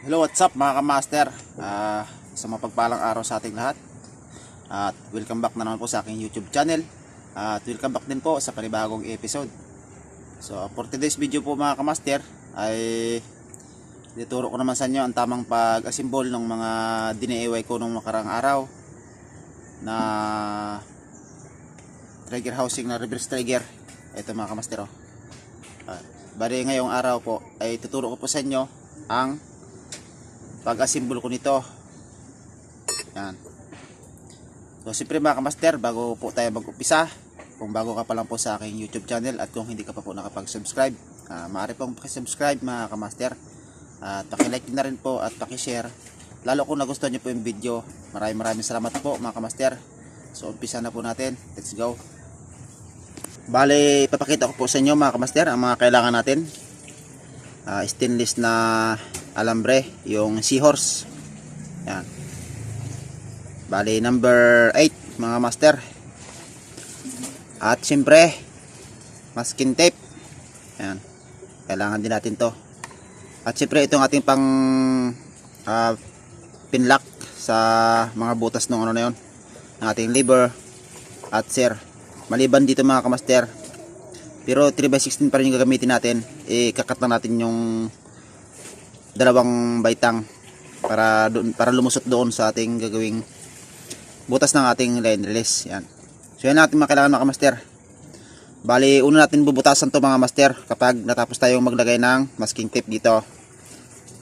Hello, what's up mga kamaster? Sa mapagpalang araw sa ating lahat. At welcome back na naman po sa aking YouTube channel. At welcome back din po sa panibagong episode. So for today's video po mga kamaster ay dituro ko naman sa inyo ang tamang pag-assemble ng mga dini-DIY ko nung nakarang araw na trigger housing na reverse trigger. Ito mga kamaster. Bali ngayong araw po ay tuturo ko po sa inyo ang pag-assemble ko nito. Yan. So siyempre mga kamaster, bago po tayo mag-upisa, kung bago ka pa lang po sa aking YouTube channel at kung hindi ka pa po nakapag-subscribe, maaari pong pakisubscribe mga kamaster. At pakilike na rin po at pakishare, lalo kung nagustuhan nyo po yung video. Maraming salamat po mga kamaster. So umpisa na po natin, let's go. Bale, ipapakita ko po sa inyo mga kamaster ang mga kailangan natin. Stainless na alambre, yung seahorse. Yan. Bali number 8 mga master. At siyempre masking tape. Yan. Kailangan din natin to. At siyempre itong ating pang pinlock sa mga butas ng ano na yon, ng ating lever at sir. Maliban dito mga kamaster, pero 3x16 pa rin yung gagamitin natin. Kakat lang natin yung dalawang baitang para lumusot doon sa ating gagawing butas ng ating line release. Yan. So yan natin mga kailangan mga kamaster. Bali, una natin bubutasan to mga master kapag natapos tayong maglagay ng masking tape dito.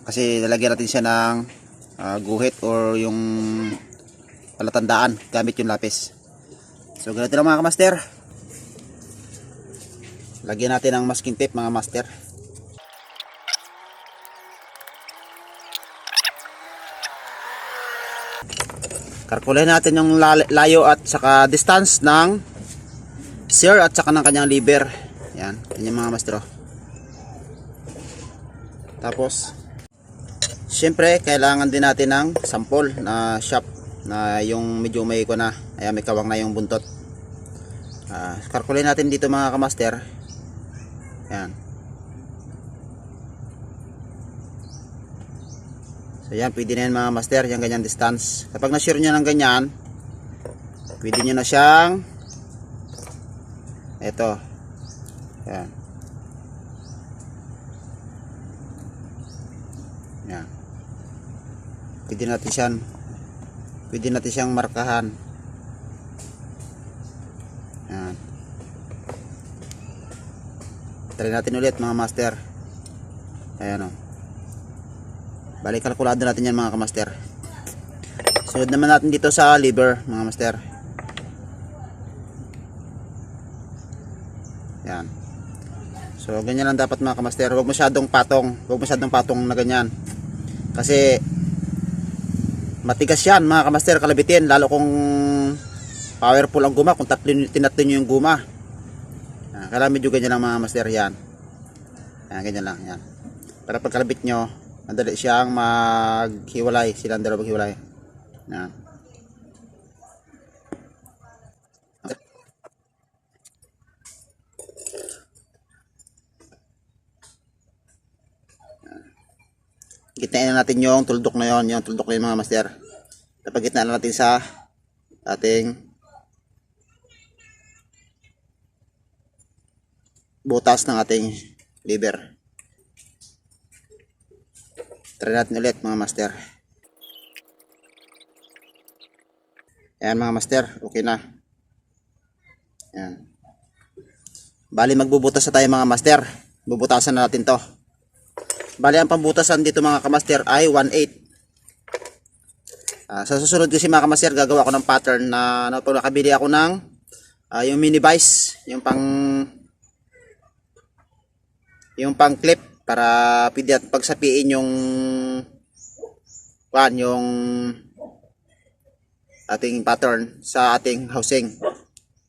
Kasi lalagyan natin siya ng guhit or yung palatandaan gamit yung lapis. So ganito lang mga kamaster. Lagyan natin ang masking tape mga master. Kalkulahin natin yung layo at saka distance ng sear at saka ng kanyang lever. Yan, ganyan mga master. Tapos syempre kailangan din natin ng sample na shop na yung medyo may na, ayan, may kawang na yung buntot. Kalkulahin natin dito mga kamaster. Yan. So yan, pwede na yan mga master, yung ganyan distance. Kapag na-sure nyo ng ganyan, pwede nyo na siyang eto. Yan. Yan. Pwede natin siyang markahan. Yan. Try natin ulit mga master. Ayan o. Balik kalkulado natin yan mga kamaster. Sunod naman natin dito sa lever mga master. Yan. So ganyan lang dapat mga kamaster. Huwag masyadong patong na ganyan. Kasi matigas yan mga kamaster, kalabitin. Lalo kung powerful ang guma, kung tinatlo nyo yung guma. Kailangan medyo ganyan lang mga master. Yan. Yan, ganyan lang. Yan. Para pag kalabit nyo, madali siyang maghiwalay. Silang dalawa maghiwalay. Yan. Gitnaan na natin yung tuldok na yon, yung tuldok na yung mga master. Napagitnaan na natin sa ating butas ng ating lever. Try natin ulit mga master. Ayan mga master, okay na. Ayan. Bali magbubutas na tayo mga master. Bubutasan na natin to. Bali ang pambutasan dito mga kamaster ay 1/8. Sa susunod kasi mga kamaster, gagawa ko ng pattern na nakabili ako ng yung mini vise, yung pang clip para pwede at pagsapiin yung ating pattern sa ating housing.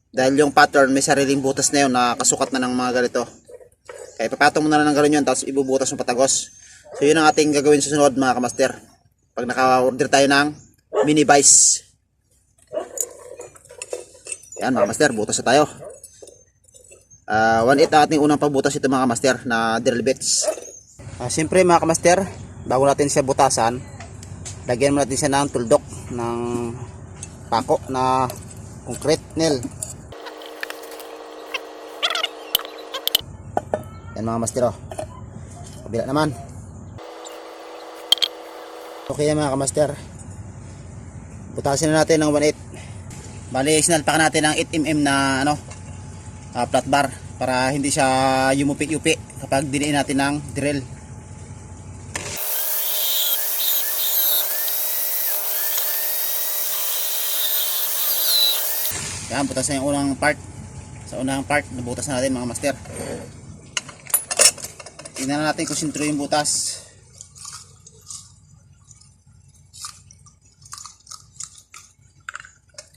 Dahil yung pattern may sariling butas na yun na kasukat na ng mga ganito. Kaya ipapatong mo na lang ng gano'n yun, tapos ibubutas ng patagos. So yun ang ating gagawin sa sunod mga kamaster. Pag naka-order tayo ng mini vise. Yan mga master, butas na tayo. 1/8 ang ating unang pagbutas ito mga master na drill bits. Siyempre mga kamaster, bago natin siya butasan, lagyan mo natin siya ng tuldok ng pako na concrete nail. Yan mga master, oh. Kabila naman. Okay yan mga kamaster, butasin na natin ng 1/8. Bali sinalpakan natin ng 8mm na flat bar para hindi siya yumupi-yupi kapag diniin natin ng drill. Yan, butas na yung unang part. Sa unang part nabutas na natin mga master. Tingnan natin kung sintro yung butas.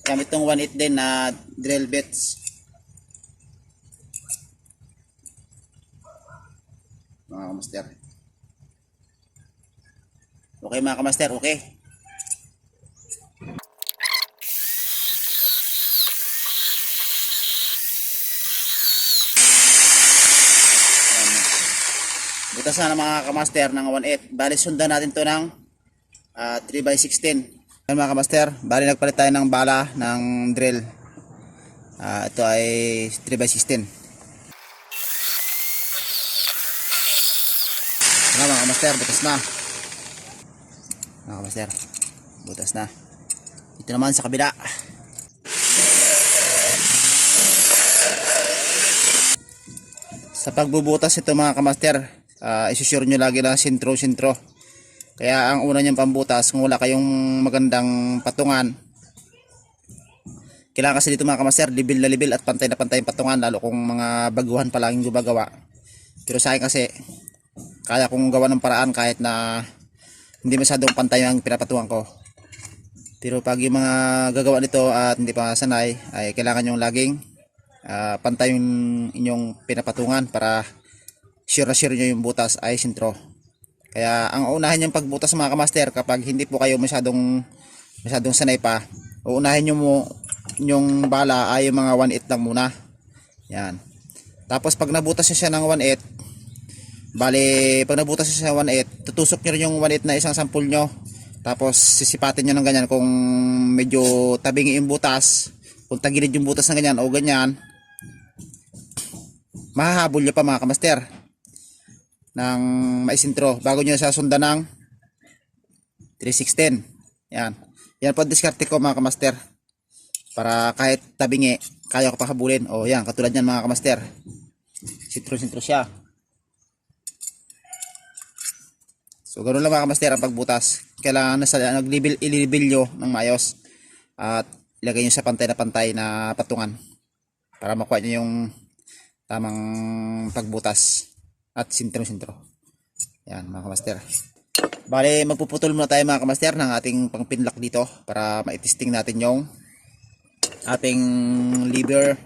Gamit tong 1/8 din na drill bits. Mga kamaster. Okay mga kamaster, okay. Butas na mga kamaster ng 1/8. Bali sundan natin to ng 3x16. Yan mga kamaster, bali nagpalit tayo ng bala ng drill. Ito ay 3x16. Yan mga kamaster, butas na. Mga kamaster, butas na. Ito naman sa kabila. Sa pagbubutas ito mga kamaster, isusure nyo lagi na sintro. Kaya ang una niyang pambutas, kung wala kayong magandang patungan, kailangan kasi dito mga kamaster, libil na libil at pantay na pantay yung patungan, lalo kung mga baguhan pa lang yung gumagawa. Pero sa akin kasi, kaya kong gawa ng paraan kahit na hindi masyadong pantay ang pinapatungan ko. Pero pag yung mga gagawa nito at hindi pa sanay, ay kailangan yung laging pantay yung inyong pinapatungan para sure na sure nyo yung butas ay sintro. Kaya ang unahin yung pagbutas mga kamaster, kapag hindi po kayo masyadong sanay pa, uunahin nyo mo yung bala ay yung mga 1/8 lang muna. Yan. Tapos pag nabutas nyo siya ng 1/8, bali pag nabutas nyo siya ng 1/8, tutusok nyo rin yung 1/8 na isang sampul nyo. Tapos sisipatin nyo ng ganyan kung medyo tabingi yung butas, kung tagilid yung butas ng ganyan o ganyan, mahahabol nyo pa mga kamaster ng maisintro bago nyo sasundan ng 316. Yan po diskarte ko mga kamaster, para kahit tabingi kaya ko pa habulin. O yan, katulad yan mga kamaster, sintro siya. So ganoon lang mga kamaster ang pagbutas. Kailangan na ililibil nyo ng maayos at ilagay nyo sa pantay na patungan para makuha nyo yung tamang pagbutas at sintro. Yan mga kamaster. Bale magpuputol muna tayo mga kamaster ng ating pangpinlock dito para maitesting natin yung ating lever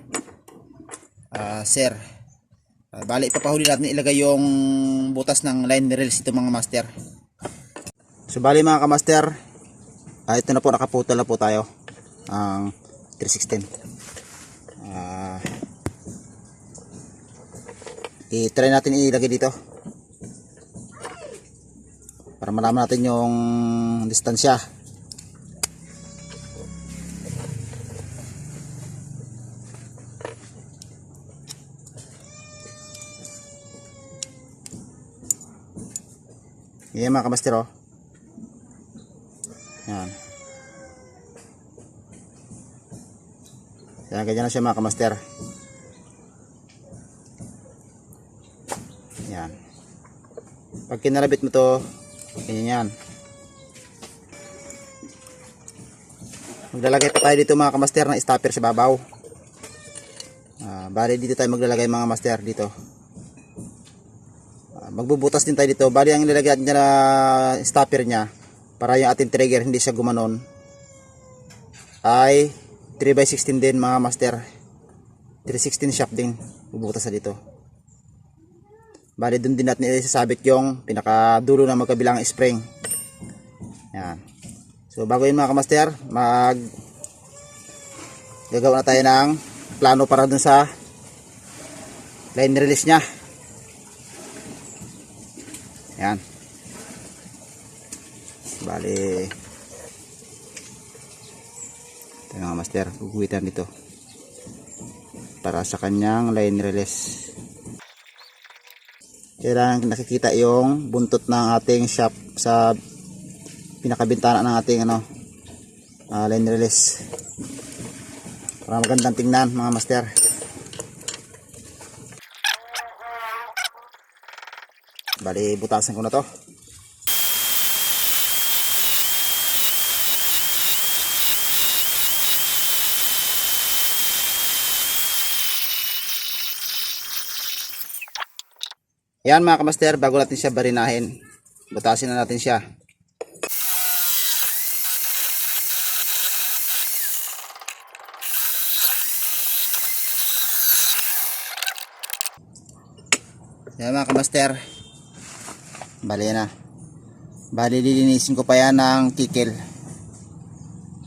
sir. Bale ipapahuli natin ilagay yung butas ng line rails ito mga master. So bale mga kamaster, ito na po, nakaputol na po tayo ang 316. I-try natin ilagay dito para malaman natin yung distansya. Yan mga kamaster, oh. Yan. Yan, ganyan na siya mga kamaster. Yan. Pag kinalabit mo to, ganyan yan. Maglalagay pa tayo dito mga kamaster ng stopper sa babaw. Bali dito tayo maglalagay mga master dito. Magbubutas din tayo dito. Bali ang ilalagay niya na stopper niya para yung ating trigger hindi siya gumanon ay 3x16 din mga master. 316 shaft din bubutas sa dito. Bali dun din natin isasabit yung pinakadulo na magkabilang spring. Yan. So bago yun mga kamaster, gagawa na tayo ng plano para dun sa line release nya. Yan. Bali, ito mga master, guguhitan dito para sa kanyang line release. Kailangan nakikita yung buntot ng ating shop sa pinakabintana ng ating line release para magandang tingnan mga master. Bali, butasan ko na to. Yan mga kamaster, bago natin siya barinahin, butasin na natin siya. Yan mga kamaster, bali na. Bali, lilinisin ko pa yan ng kikil.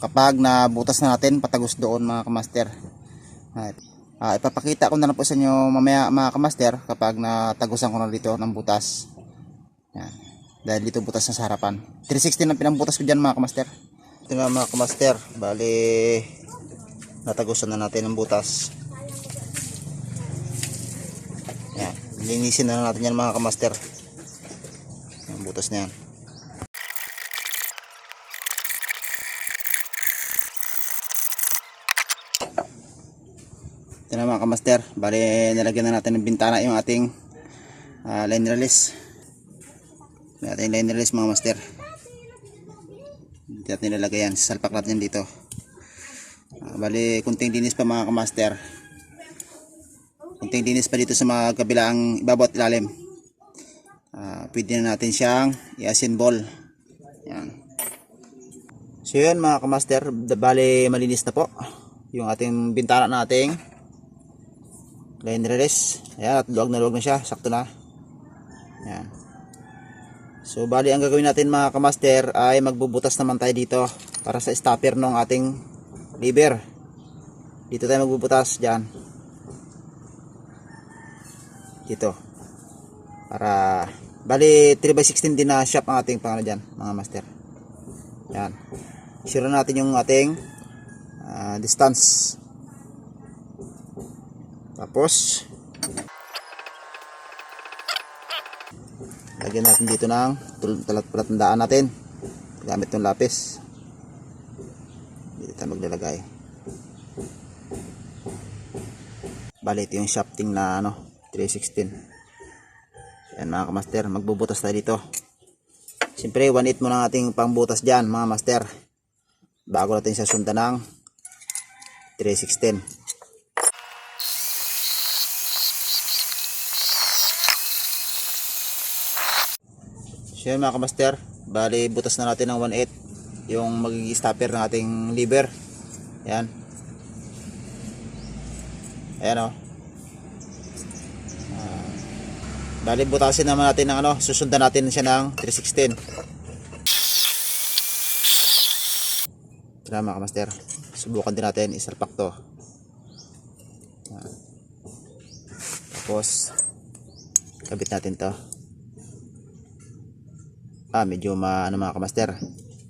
Kapag nabutas na natin, patagos doon mga kamaster. Ipapakita ko na lang po sa inyo mamaya mga kamaster kapag natagusan ko na dito ng butas. Yan. Dahil dito butas na sa harapan. 360 ang pinambutas ko dyan mga kamaster. Ito na mga kamaster, bali natagusan na natin ng butas. Yan. Linisin na natin yan mga kamaster. Ang butas na yan. Ito na mga kamaster, bali nilagyan na natin ng bintana yung ating line release. Yung ating line release mga master. Hindi natin nilalagay yan, salpak natin yan dito. Bali kunting dinis pa mga kamaster. Kunting dinis pa dito sa mga kabilang ibabaw at ilalim. Pwede na natin siyang i-assemble. Yan. So yun mga kamaster, bali malinis na po yung ating bintana nating line release. Ayan, at luwag na siya, sakto na. Ayan. So bali ang gagawin natin mga kamaster ay magbubutas naman tayo dito para sa stopper ng ating lever. Dito tayo magbubutas dyan, dito, para bali 3x16 din na shop ang ating pangano dyan mga master. Ayan, sure natin yung ating distance. Tapos lagyan natin dito ng palatandaan natin gamit ng lapis. Dito tayo maglalagay. Bali ito yung shafting na 316. Yan mga kamaster, magbubutas tayo dito. Siyempre 1/8 muna ang ating pangbutas dyan mga master bago natin sasundan ng 316. So yun mga kamaster, bali butas na natin ng 1/8 yung magiging stopper ng ating lever. Ayan. Ayan o. Bali butasin naman natin ng susundan natin siya ng 316. Tara mga kamaster, subukan din natin isalpak to. Tapos kabit natin to. Medyo mga kamaster.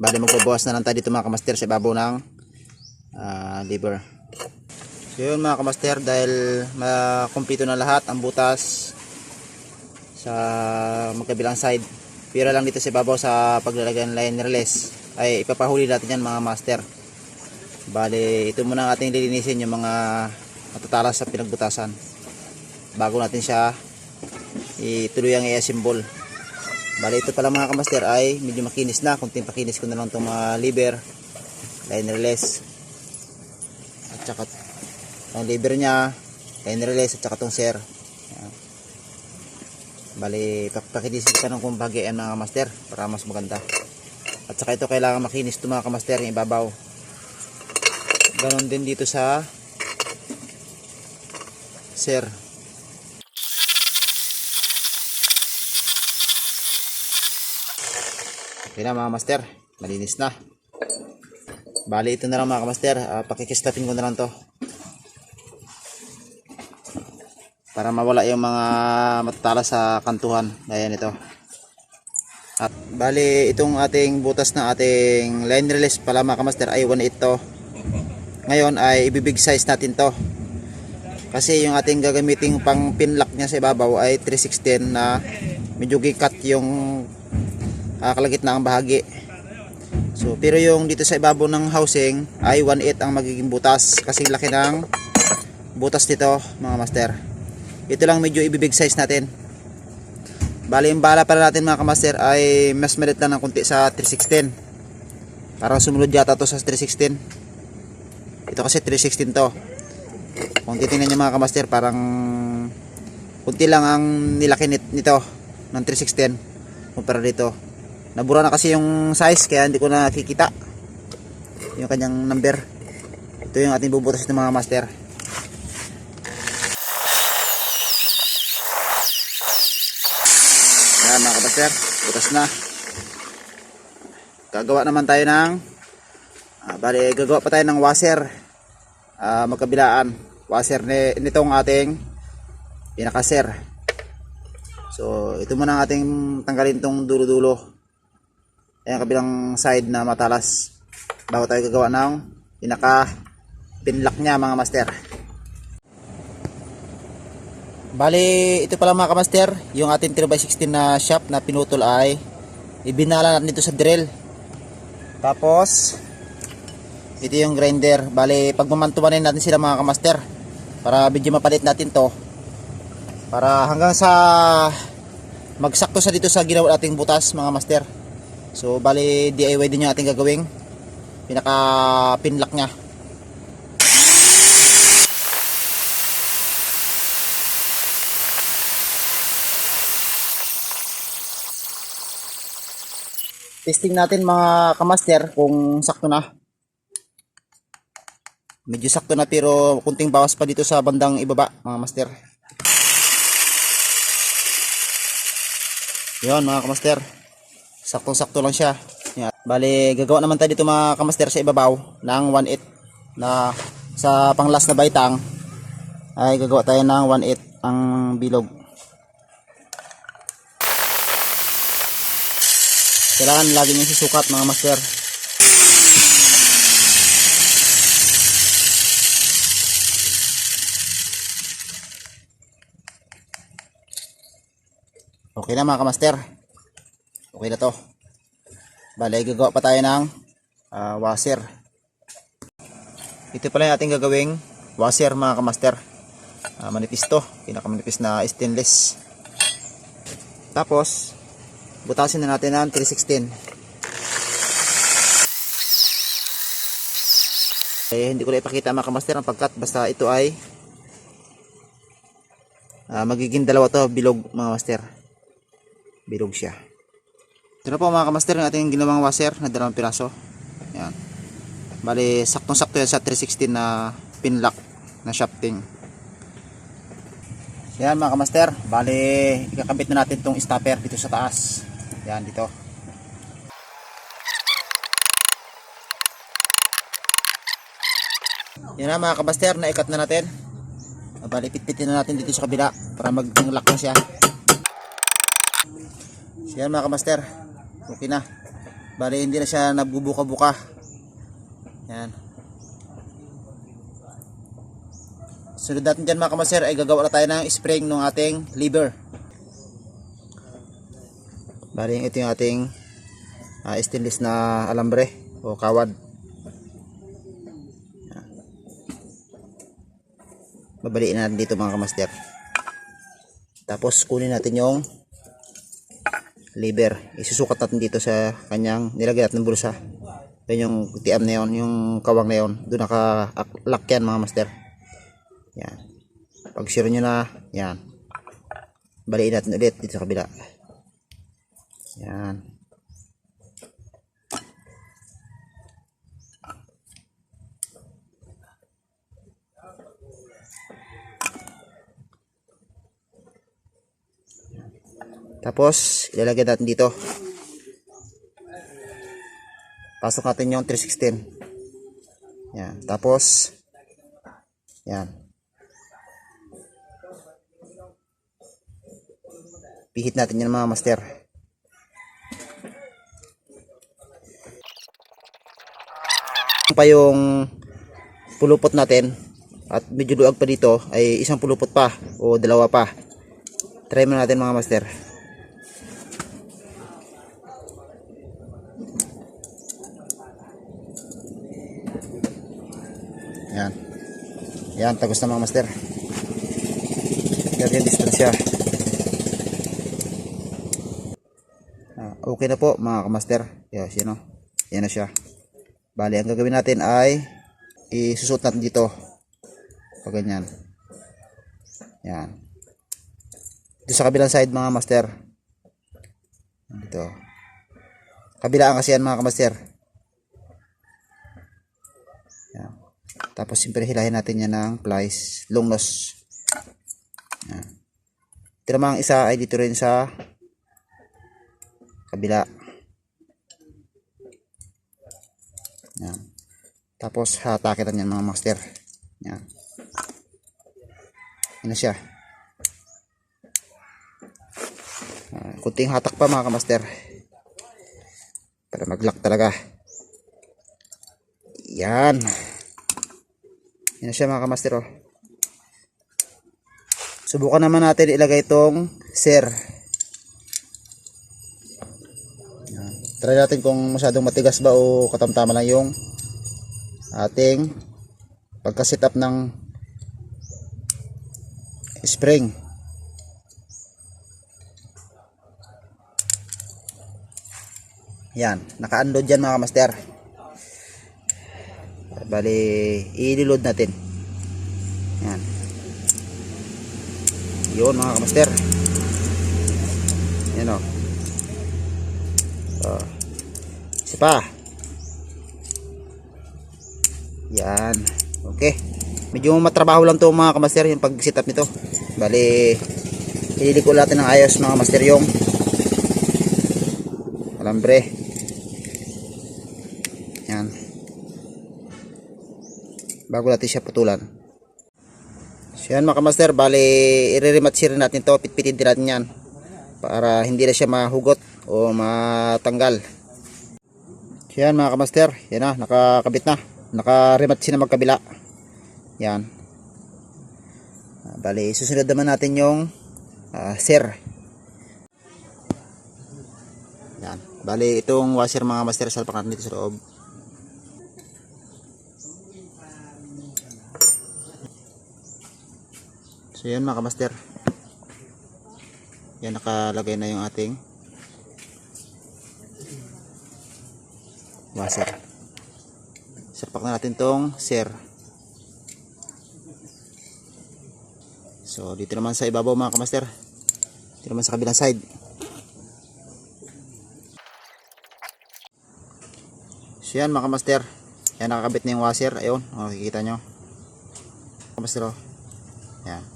Bali magbabawas na lang tayo dito mga kamaster sa ibabaw ng lever. So yun mga kamaster, dahil makumpleto na lahat ang butas sa magkabilang side, pira lang dito sa ibabaw sa paglalagay ng line release, ay ipapahuli natin yan mga master. Bali ito muna ang ating lilinisin, yung mga matatalas sa pinagbutasan bago natin siya ituluyang i-assemble. Bali ito pala mga kamaster ay medyo makinis na, kunting pakinis ko na lang itong mga lever, line release at saka ang lever nya, line release at saka itong share. Bali pakinisin ka ng kumbagyan mga kamaster para mas maganda. At saka ito kailangan makinis ito mga kamaster, yung ibabaw. Ganon din dito sa share. Okay na mga master, malinis na. Bali ito na lang mga kamaster, pakikislapin ko na lang to para mawala yung mga matatalas sa kantuhan gaya nito. At bali itong ating butas na ating line release pala mga kamaster ay 1.8 to. Ngayon ay ibibig size natin to. Kasi yung ating gagamiting pang pinlock niya sa ibabaw ay 316 na medyo gikat yung kalagitnaang bahagi. So pero yung dito sa ibabaw ng housing ay 1.8 ang magiging butas kasi laki ng butas dito mga master. Ito lang medyo ibibig size natin. Bali yung bala pala natin mga kamaster ay mas malit lang ng konti sa 316. Parang sumunod yata to sa 316. Ito kasi 316 to. Kung titingnan nyo mga kamaster, parang kunti lang ang nilaki nito ng 316 kumpara dito. Nabura na kasi yung size kaya hindi ko nakikita yung kanyang number. Ito yung ating bubutas ng mga master. Yan mga kamaster, butas na. Gagawa naman tayo ng bali gagawa pa tayo ng washer magkabilaan. Washer nitong ating pinakaser. So ito muna ang ating tanggalin tong dulo-dulo. Ayan kabilang side na matalas bago tayo gagawa ng pinaka pinlock nya mga master. Bali ito pala mga kamaster, yung ating 3x16 na shaft na pinutol ay ibinala natin dito sa drill. Tapos ito yung grinder. Bali pagmamantumanin natin sila mga kamaster para medyo mapalit natin to para hanggang sa magsakto sa dito sa ginawa nating butas mga master. So bali DIY din yung ating gagawing pinaka pinlock nya. Testing natin mga kamaster kung sakto na. Medyo sakto na pero kunting bawas pa dito sa bandang ibaba mga master. Yun mga kamaster. Saktong-sakto lang siya. Yan. Bali gagawa naman tayo dito mga kamaster sa ibabaw ng 1.8 na sa panglas na baitang ay gagawa tayo ng 1.8 ang bilog. Kailangan lagi nyo susukat mga master. Okay na mga kamaster. Okay na to. Bale gagawa pa tayo ng washer. Ito pala yung ating gagawing washer mga kamaster. Manipis to. Pinakamanipis na stainless. Tapos butasin na natin ng 316. Hindi ko na ipakita mga kamaster ang pagkat basta ito ay magiging dalawa to bilog mga master. Bilog siya. Ito na po mga kamaster ang ating ginawang washer na 2 piraso. Yan. Bali saktong-sakto yan sa 316 na pinlock na shafting. Yan mga kamaster. Bali ikakabit na natin tong stopper dito sa taas. Yan dito. Yan na mga kamaster, na-ikat na natin. Bali pitpitin na natin dito sa kabila para mag-lock na siya. So yan mga kamaster, okay na. Bali hindi na siya nagbubuka-buka. Yan. Sunod natin dyan mga kamaster ay gagawa na tayo ng spring ng ating lever. Bali ito yung ating stainless na alambre o kawad. Babaliin natin dito mga kamaster. Tapos kunin natin yung lever. Isusukat natin dito sa kanyang nilagay natin ng bulsa. Yan yung tiam na yun, yung kawang na yun. Doon naka-lock yan mga master. Yan. Pag sure nyo na, yan. Baliin natin ulit dito sa kabila. Yan. Tapos ilalagay natin dito. Pasok natin yung 316. Yan. Tapos yan. Pihit natin yan mga master. Pa yung pulupot natin at medyo luag pa dito ay isang pulupot pa o dalawa pa. Try mo natin mga master. Yan. Yan, tagos na mga master. Yan yung distansya. Okay na po mga kamaster. Yan, yan, yan na siya. Bali, ang gagawin natin ay isusot natin dito. Pag ganyan. Yan. Dito sa kabilang side mga master. Dito. Kabilaan kasi yan mga kamaster. Yan. Tapos siyempre hilahin natin yan ng plies. Long nose. Yan. Ito namang isa ay dito rin sa kabila. Yan. Tapos hatakin natin yan mga master. Yan. Yan na siya. Kunting hatak pa mga kamaster para mag-lock talaga. Yan. Yan na siya mga kamaster. Subukan naman natin ilagay itong ser. Yan. Try natin kung masyadong matigas ba o katamtama lang yung ating pagka-set up ng spring. Yan, naka-unload dyan mga master. Bali, i-reload natin. Yan. Yun mga master. Yan o. Isa pa. Yan. Okay. Medyo matrabaho lang to mga kamaster yung pag-set up nito. Bali, ililiko natin ng ayos mga master yung alambre. Yan. Bago natin siya putulan. So yan mga kamaster, bali i-rematch rin natin to, pitpitin din natin yan para hindi na siya mahugot o matanggal. So yan mga kamaster, yan na, nakakabit na, naka-rematch na magkabila. Yan. Bali susunod naman natin yung ser. Yan. Bali itong washer mga master, salpak natin dito sa loob. So yan mga kamaster. Yan, nakalagay na yung ating washer. Salpak na natin tong ser. So dito naman sa ibabaw mga kamaster. Dito naman sa kabilang side. So yan mga kamaster. Yan, nakakabit na yung washer. Ayun, makikita nyo kamaster. Yan.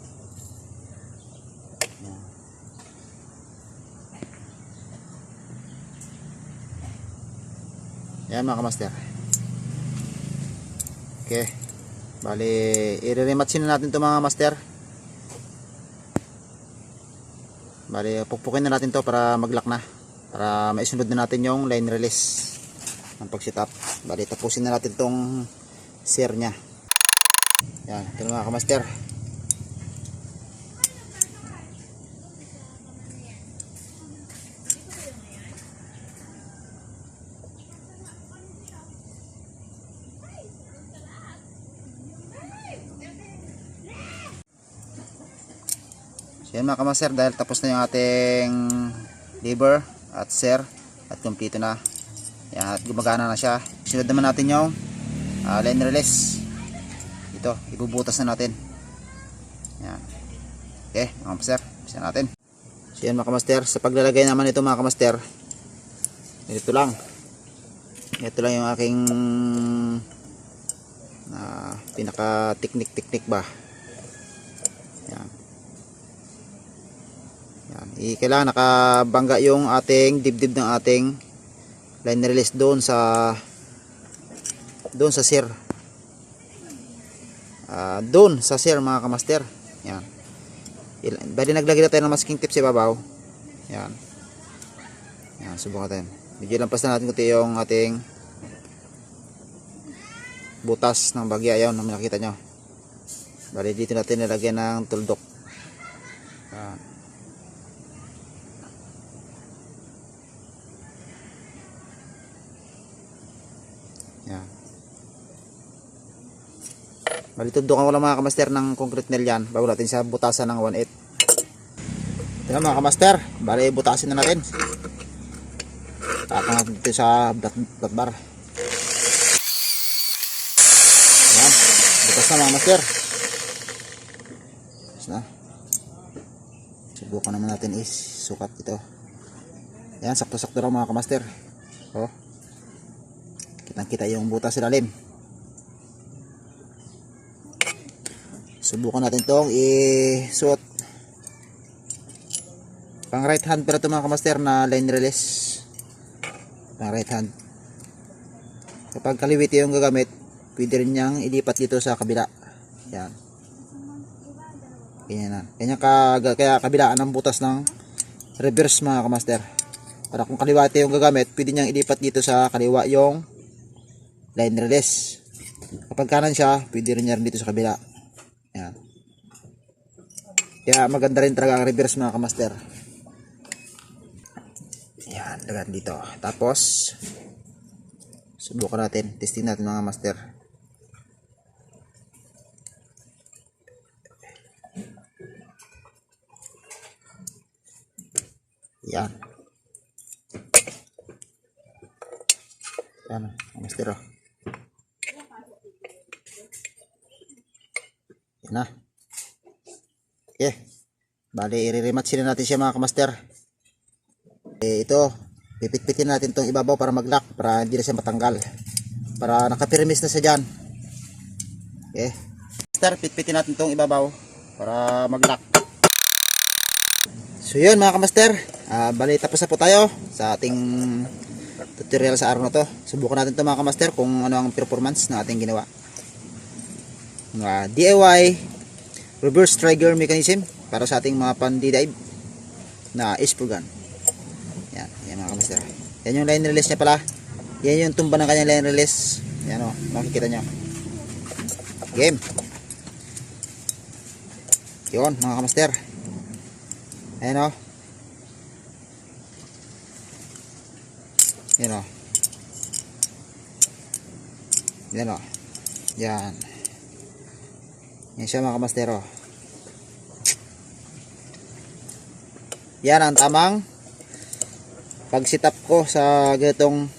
Yan mga kamaster. Okay. Bali, i-rematch na natin ito mga master. Bali, pukpukin na natin to para mag-lock na. Para maisunod na natin yung line release ng pag-setup. Bali, tapusin na natin tong sear nya. Yan, ito na mga kamaster. Yan mga kamaster, dahil tapos na yung ating lever at ser at kumpleto na. Yan, at gumagana na siya. Sunod naman natin yung line release. Ito, ibubutas na natin. Yan. Okay mga kamaster, bisa natin. So yan mga kamaster, sa paglalagay naman ito mga kamaster, ito lang. Ito lang yung aking pinaka teknik ba. Yan. Kailangan nakabangga yung ating dibdib ng ating line release doon sa sear. Doon sa sear mga kamaster. Yan. Bali naglagay na tayo ng masking tip sa ibabaw. Yan. Yan, subukan natin. Medyo lampas na natin kunti yung ating butas ng bagya. Ayun, na nakita nyo. Bali dito natin nilagyan ng tuldok. Yan. Bali tuldokan ko lang mga kamaster ng concrete nail yan bago natin sa butasan ng 1/8. Ito mga kamaster, bali butasin na natin. Tatangat dito sa flat bar. Yan, butas na mga master. Butas na. Subukan naman natin sukat ito. Yan, sakto-sakto lang mga kamaster. Oh, kitang-kita yung butas sa lalim. Subukan natin itong isuot. Pang right hand pero ito mga kamaster na line release. Pang right hand. Kapag kaliwiti yung gagamit, pwede rin niyang ilipat dito sa kabila. Yan. Ganyan na. Kaya kabilaan ng butas ng reverse mga kamaster. Para kung kaliwati yung gagamit, pwede niyang ilipat dito sa kaliwa yung line release. Kapag kanan siya, pwede rin niya rin dito sa kabila. Yan. Kaya maganda rin talaga ang reverse mga kamaster. Yan, lagyan dito. Tapos subukan natin, testing natin mga master. Yan. Yan, mga master. Yan na. Okay. Bali, i-rematch na natin siya mga kamaster. Ito, pipit-pitin natin itong ibabaw para mag-lock, para hindi na siya matanggal. Para nakapirmis na siya dyan. Okay. Master, pipit-pitin natin itong ibabaw para mag-lock. So yun mga kamaster, bali tapos na po tayo sa ating tutorial sa araw na to. Subukan natin ito mga kamaster kung ano ang performance na ating ginawa. DIY reverse trigger mechanism para sa ating mga pan-dive na spur gun. Yan, yan mga kamaster. Yan yung line release niya pala. Yan yung tumba ng kanyang line release. Yan o, makikita nyo. Game. Yun mga kamaster. Ayan o. Yan o. Yan o. Yan. Yan siya mga kamaster o. Yan ang tamang pag set up ko sa ganitong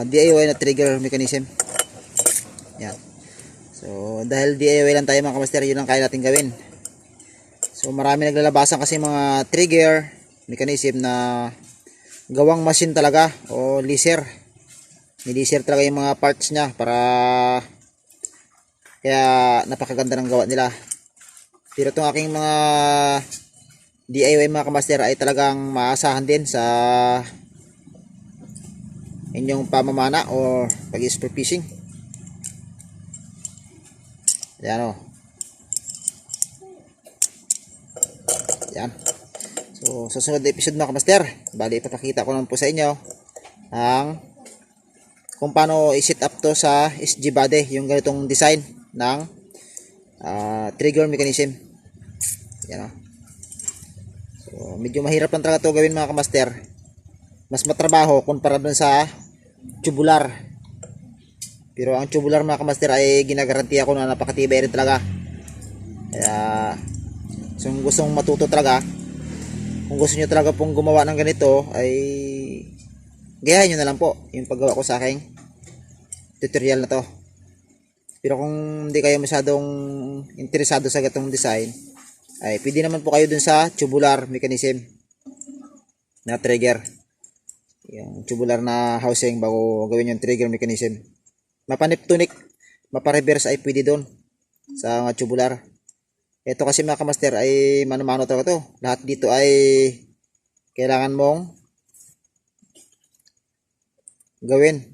DIY na trigger mechanism. Yan. So dahil DIY lang tayo mga kamaster, yun ang kaya natin gawin. So marami naglalabasan kasi mga trigger mechanism na gawang machine talaga o laser. Ni-laser talaga yung mga parts niya para kaya napakaganda ng gawa nila. Pero itong aking mga DIY mga kamaster ay talagang maasahan din sa inyong pamamana o pag-spur fishing. Yan o. Yan. So sa susunod na episode mga kamaster, bali ipapakita ko naman po sa inyo ang kung paano i-set up to sa SG body, yung ganitong design ng trigger mechanism. Yan o. So medyo mahirap lang talaga ito gawin mga kamaster. Mas matrabaho kumpara dun sa tubular. Pero ang tubular mga kamaster ay ginagarantiya ko na napakatibay rin talaga. Kaya so kung gustong matuto talaga, kung gusto nyo talaga pong gumawa ng ganito, ay gayahin nyo na lang po yung paggawa ko sa aking tutorial na to. Pero kung hindi kayo masyadong interesado sa gatong design, ay pwede naman po kayo dun sa tubular mechanism na trigger. Yung tubular na housing bago gawin yung trigger mechanism. Mapaniptunic, mapareverse ay pwede dun sa mga tubular. Ito kasi mga kamaster ay mano-mano talaga to. Lahat dito ay kailangan mong gawin.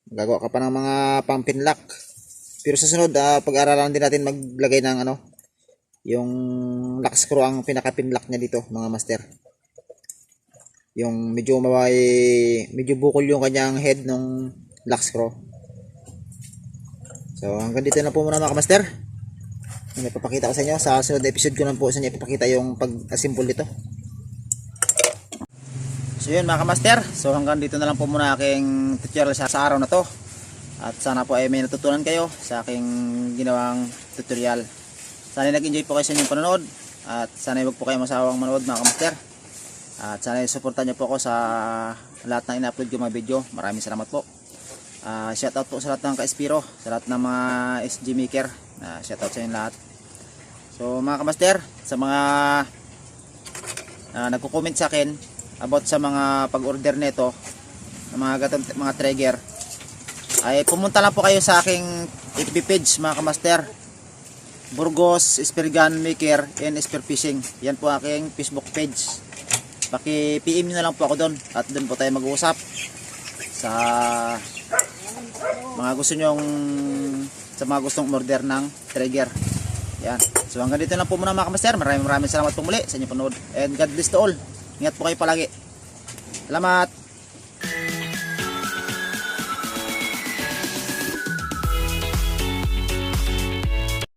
Gagawa ka pa ng mga pang-pinlock. Pero sa sunod, pag-aralan din natin maglagay ng yung lock screw ang pinaka-pinlock niya dito mga master. Yung medyo bukol yung kanyang head nung lock screw. So hanggang dito na po muna mga kamaster. May papakita ko sa inyo sa sunod na episode ko lang po sa inyo ipapakita yung pag-assemble dito. So yun mga kamaster, so hanggang dito na lang po muna aking tutorial sa araw na to. At sana po ay may natutunan kayo sa aking ginawang tutorial. Sana nag-enjoy po kayo sa inyong panonood. At sana huwag po kayo masawang manood mga kamaster. At sana supportan niyo po ako sa lahat ng ina-upload ko mga video. Maraming salamat po. Shoutout po sa lahat ng ka-Espiro, sa lahat ng mga SG Maker. Shoutout sa inyo lahat. So mga kamaster, sa mga nagko-comment sa akin about sa mga pag-order nito ng mga trigger, ay pumunta lang po kayo sa aking FB page mga kamaster, Burgos Spear Gun Maker and Spear Fishing. Yan po aking Facebook page. Paki-PM nyo na lang po ako doon at doon po tayo mag-uusap sa mga gusto nyong, sa mga gustong order ng trigger. Yan. So hanggang dito lang po muna mga kamaster. Maraming salamat po muli sa inyong panood. And God bless to all. Ingat po kayo palagi. Salamat.